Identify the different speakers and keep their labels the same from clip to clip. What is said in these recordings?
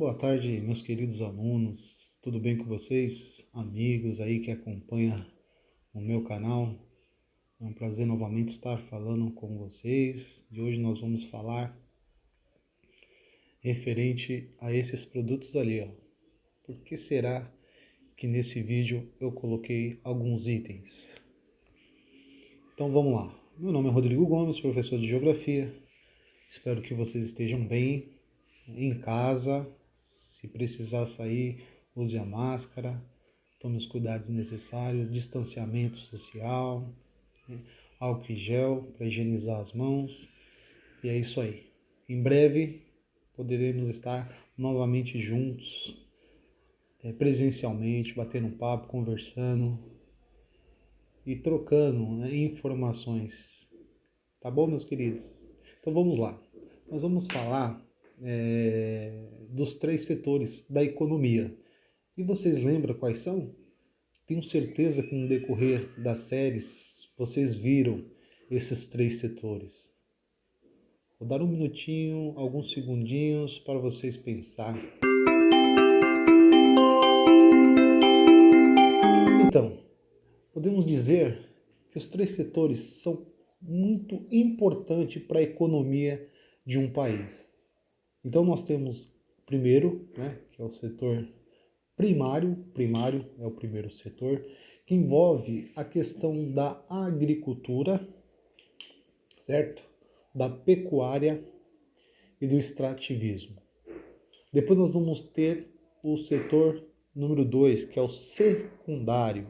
Speaker 1: Boa tarde, meus queridos alunos. Tudo bem com vocês? Amigos aí que acompanham o meu canal. É um prazer novamente estar falando com vocês. E hoje nós vamos falar referente a esses produtos ali, ó. Por que será que nesse vídeo eu coloquei alguns itens? Então vamos lá. Meu nome é Rodrigo Gomes, professor de Geografia. Espero que vocês estejam bem em casa. Se precisar sair, use a máscara, tome os cuidados necessários, distanciamento social, álcool em gel para higienizar as mãos. E é isso aí. Em breve poderemos estar novamente juntos, presencialmente, batendo um papo, conversando e trocando, né, informações. Tá bom, meus queridos? Então vamos lá. Nós vamos falar dos 3 setores da economia. E vocês lembram quais são? Tenho certeza que no decorrer das séries vocês viram esses 3 setores. Vou dar um minutinho, alguns segundinhos para vocês pensar. Então, podemos dizer que os 3 setores são muito importantes para a economia de um país. Então nós temos primeiro, né, que é o setor primário é o primeiro setor, que envolve a questão da agricultura, certo? Da pecuária e do extrativismo. Depois nós vamos ter o setor número 2, que é o secundário.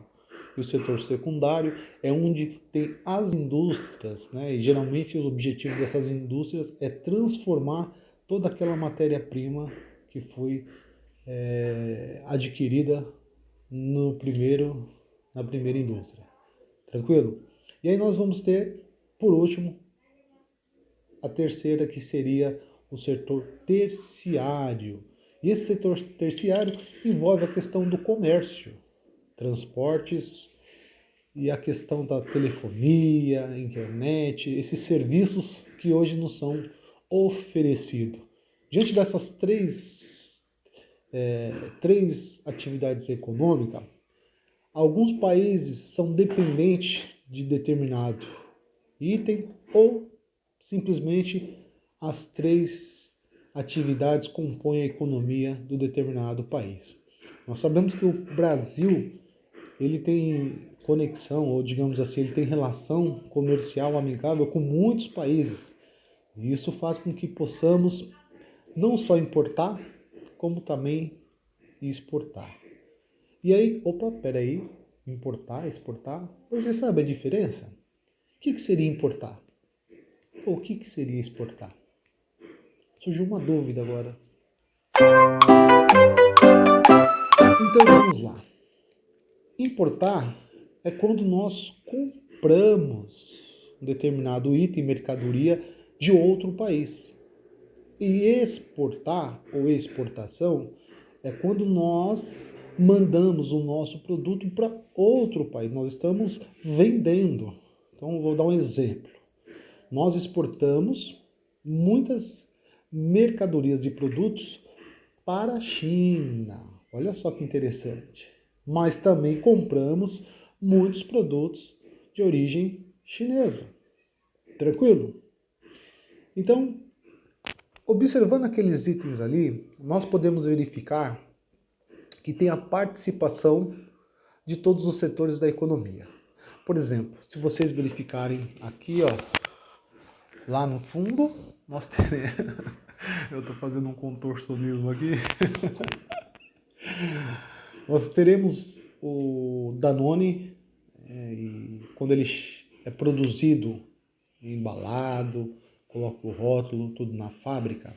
Speaker 1: E o setor secundário é onde tem as indústrias, né? E geralmente o objetivo dessas indústrias é transformar toda aquela matéria-prima que foi adquirida na primeira indústria. Tranquilo? E aí nós vamos ter, por último, a terceira, que seria o setor terciário. E esse setor terciário envolve a questão do comércio, transportes e a questão da telefonia, internet, esses serviços que hoje nos são oferecidos. Diante dessas três atividades econômicas, alguns países são dependentes de determinado item ou simplesmente as 3 atividades compõem a economia do determinado país. Nós sabemos que o Brasil ele tem conexão, ou digamos assim, ele tem relação comercial amigável com muitos países. E isso faz com que possamos não só importar, como também exportar. E aí, peraí, importar, exportar, você sabe a diferença? O que seria importar? Ou o que seria exportar? Surgiu uma dúvida agora. Então vamos lá. Importar é quando nós compramos um determinado item, mercadoria de outro país. E exportar ou exportação é quando nós mandamos o nosso produto para outro país. Nós estamos vendendo. Então vou dar um exemplo. Nós exportamos muitas mercadorias e produtos para a China. Olha só que interessante. Mas também compramos muitos produtos de origem chinesa. Tranquilo? Então, observando aqueles itens ali, nós podemos verificar que tem a participação de todos os setores da economia. Por exemplo, se vocês verificarem aqui, ó, lá no fundo, nós teremos... Eu estou fazendo um contorcionismo aqui. Nós teremos o Danone, e quando ele é produzido, embalado, coloca o rótulo, tudo na fábrica.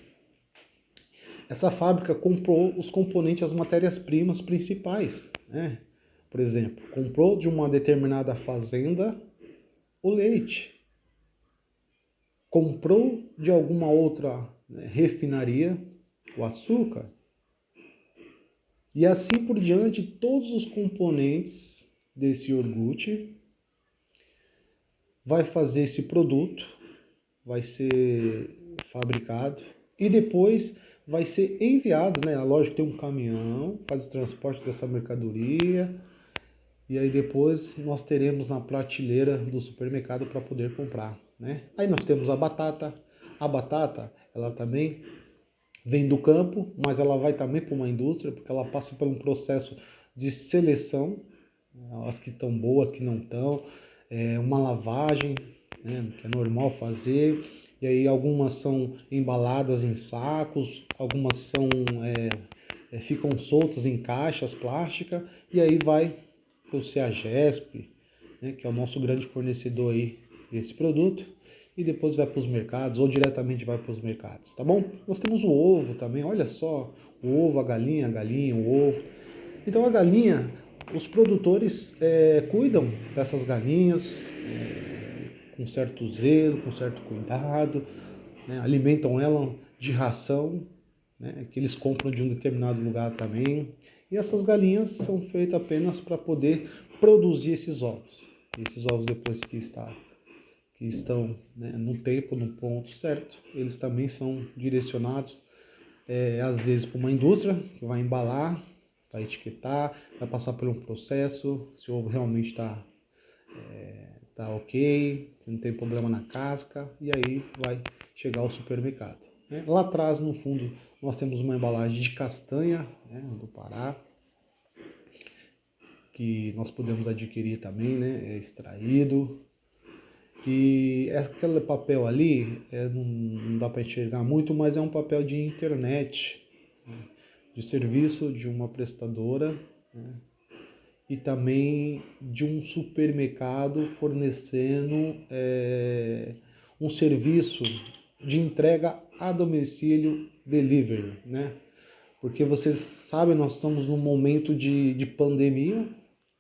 Speaker 1: Essa fábrica comprou os componentes, as matérias-primas principais, né? Por exemplo, comprou de uma determinada fazenda o leite, comprou de alguma outra, né, refinaria o açúcar, e assim por diante, todos os componentes desse iogurte vai fazer esse produto, vai ser fabricado e depois vai ser enviado, né? A loja tem um caminhão, faz o transporte dessa mercadoria, e aí depois nós teremos na prateleira do supermercado para poder comprar, né? Aí nós temos a batata. A batata, ela também vem do campo, mas ela vai também para uma indústria, porque ela passa por um processo de seleção, as que estão boas, as que não estão, uma lavagem, né, que é normal fazer, e aí algumas são embaladas em sacos, algumas ficam soltas em caixas plásticas, e aí vai para o CEAGESP, né, que é o nosso grande fornecedor aí desse produto, e depois vai para os mercados, ou diretamente vai para os mercados, tá bom? Nós temos o ovo também, olha só, o ovo, a galinha, o ovo. Então a galinha, os produtores cuidam dessas galinhas com certo zelo, com certo cuidado, né? Alimentam ela de ração, né? Que eles compram de um determinado lugar também. E essas galinhas são feitas apenas para poder produzir esses ovos. E esses ovos depois que estão, né, no tempo, no ponto certo, eles também são direcionados às vezes para uma indústria que vai embalar, vai etiquetar, vai passar por um processo, se o ovo realmente tá ok, se não tem problema na casca, e aí vai chegar ao supermercado, né? Lá atrás, no fundo, nós temos uma embalagem de castanha, né, do Pará, que nós podemos adquirir também, né, é extraído. E aquele papel ali, não dá para enxergar muito, mas é um papel de internet, né, de serviço de uma prestadora, né, e também de um supermercado fornecendo um serviço de entrega a domicílio delivery, né? Porque vocês sabem, nós estamos num momento de pandemia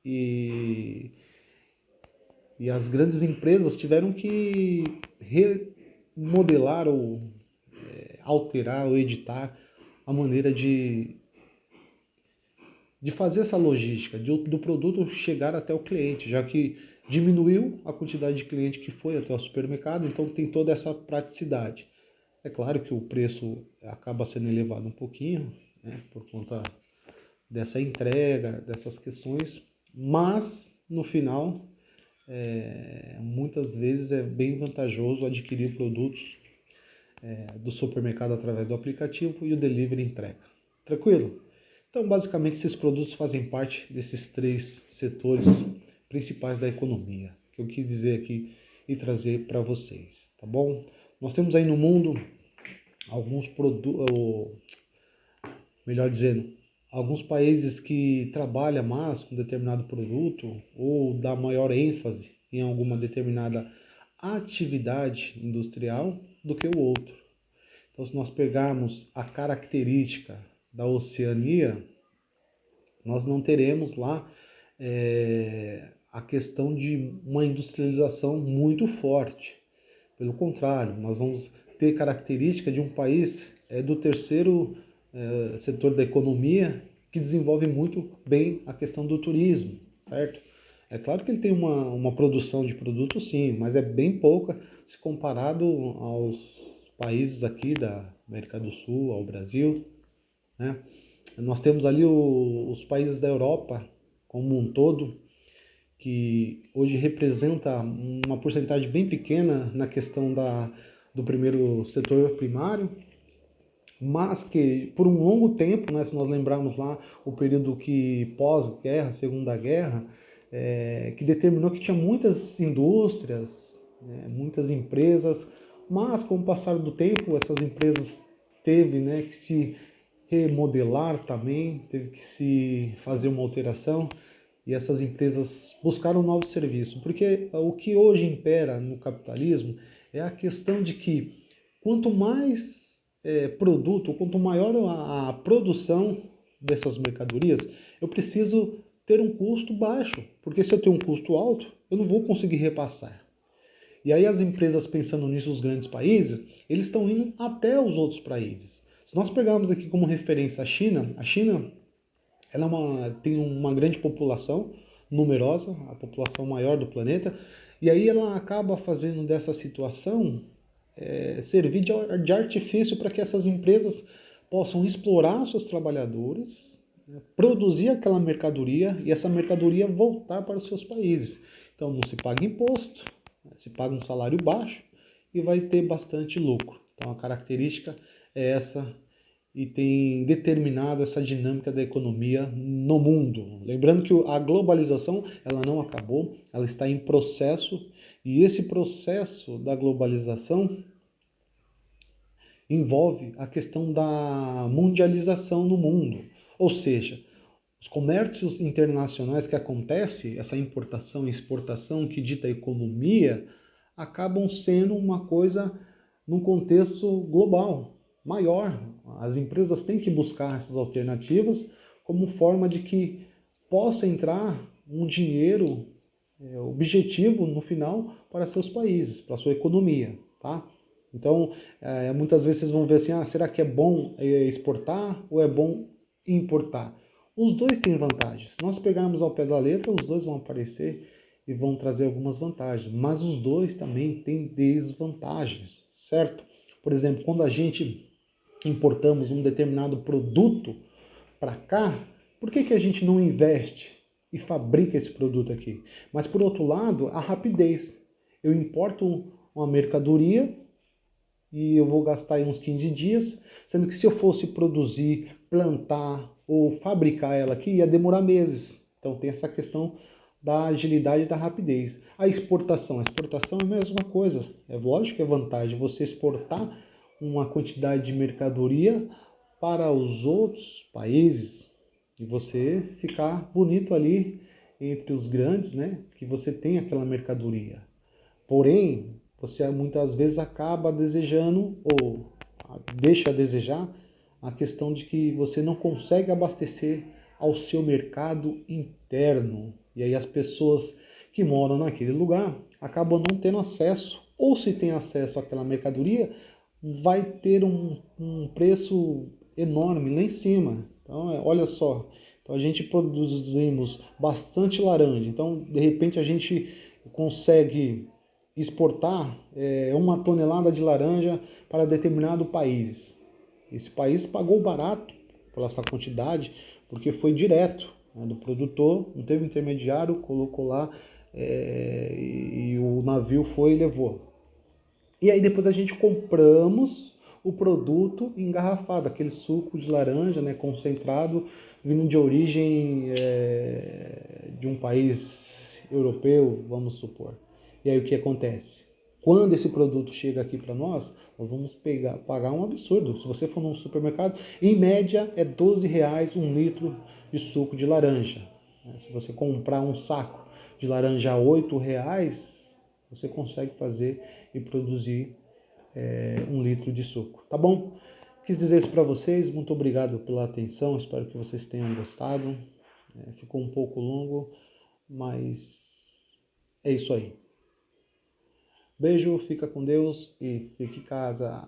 Speaker 1: e, e as grandes empresas tiveram que remodelar ou alterar ou editar a maneira de fazer essa logística, do produto chegar até o cliente, já que diminuiu a quantidade de cliente que foi até o supermercado, então tem toda essa praticidade. É claro que o preço acaba sendo elevado um pouquinho, né, por conta dessa entrega, dessas questões, mas no final, muitas vezes é bem vantajoso adquirir produtos do supermercado através do aplicativo e o delivery entrega. Tranquilo? Então, basicamente, esses produtos fazem parte desses três setores principais da economia, que eu quis dizer aqui e trazer para vocês, tá bom? Nós temos aí no mundo alguns produtos, melhor dizendo, alguns países que trabalham mais com determinado produto ou dá maior ênfase em alguma determinada atividade industrial do que o outro. Então, se nós pegarmos a característica da Oceania, nós não teremos lá a questão de uma industrialização muito forte. Pelo contrário, nós vamos ter característica de um país do terceiro setor da economia que desenvolve muito bem a questão do turismo, certo? É claro que ele tem uma produção de produtos, sim, mas é bem pouca se comparado aos países aqui da América do Sul, ao Brasil, né? Nós temos ali os países da Europa como um todo, que hoje representa uma porcentagem bem pequena na questão do primeiro setor primário, mas que por um longo tempo, né, se nós lembrarmos lá o período que pós-guerra, Segunda Guerra, que determinou que tinha muitas indústrias, né, muitas empresas, mas com o passar do tempo essas empresas teve, né, que se remodelar também, teve que se fazer uma alteração e essas empresas buscaram novos serviços, porque o que hoje impera no capitalismo é a questão de que quanto mais produto, quanto maior a produção dessas mercadorias, eu preciso ter um custo baixo, porque se eu tenho um custo alto, eu não vou conseguir repassar. E aí as empresas pensando nisso, os grandes países, eles estão indo até os outros países. Se nós pegarmos aqui como referência a China ela tem uma grande população, numerosa, a população maior do planeta, e aí ela acaba fazendo dessa situação servir de artifício para que essas empresas possam explorar os seus trabalhadores, né, produzir aquela mercadoria e essa mercadoria voltar para os seus países. Então não se paga imposto, né, se paga um salário baixo e vai ter bastante lucro. Então a característica é essa e tem determinado essa dinâmica da economia no mundo. Lembrando que a globalização ela não acabou, ela está em processo e esse processo da globalização envolve a questão da mundialização no mundo, ou seja, os comércios internacionais que acontece, essa importação e exportação que dita a economia, acabam sendo uma coisa num contexto global, maior. As empresas têm que buscar essas alternativas como forma de que possa entrar um dinheiro objetivo no final para seus países, para a sua economia, tá? Então, muitas vezes vocês vão ver assim, será que é bom exportar ou é bom importar? Os dois têm vantagens. Se nós pegarmos ao pé da letra, os dois vão aparecer e vão trazer algumas vantagens, mas os dois também têm desvantagens, certo? Por exemplo, quando a gente importamos um determinado produto para cá, por que a gente não investe e fabrica esse produto aqui? Mas por outro lado, a rapidez. Eu importo uma mercadoria e eu vou gastar aí uns 15 dias, sendo que se eu fosse produzir, plantar ou fabricar ela aqui, ia demorar meses. Então tem essa questão da agilidade e da rapidez. A exportação é a mesma coisa. É lógico que é vantagem você exportar uma quantidade de mercadoria para os outros países e você ficar bonito ali entre os grandes, né? Que você tem aquela mercadoria. Porém, você muitas vezes acaba desejando ou deixa a desejar a questão de que você não consegue abastecer ao seu mercado interno. E aí as pessoas que moram naquele lugar acabam não tendo acesso, ou se tem acesso àquela mercadoria, vai ter um preço enorme lá em cima. Então, olha só, então a gente produzimos bastante laranja, então de repente a gente consegue exportar 1 tonelada de laranja para determinado país. Esse país pagou barato por essa quantidade, porque foi direto, né, do produtor, não teve intermediário, colocou lá e o navio foi e levou. E aí depois a gente compramos o produto engarrafado, aquele suco de laranja, né, concentrado, vindo de origem de um país europeu, vamos supor. E aí o que acontece? Quando esse produto chega aqui para nós vamos pagar um absurdo. Se você for num supermercado, em média é R$ 12 um litro de suco de laranja. Se você comprar um saco de laranja a R$ 8, você consegue fazer e produzir 1 litro de suco, tá bom? Quis dizer isso para vocês, muito obrigado pela atenção, espero que vocês tenham gostado. Ficou um pouco longo, mas é isso aí. Beijo, fica com Deus e fique em casa.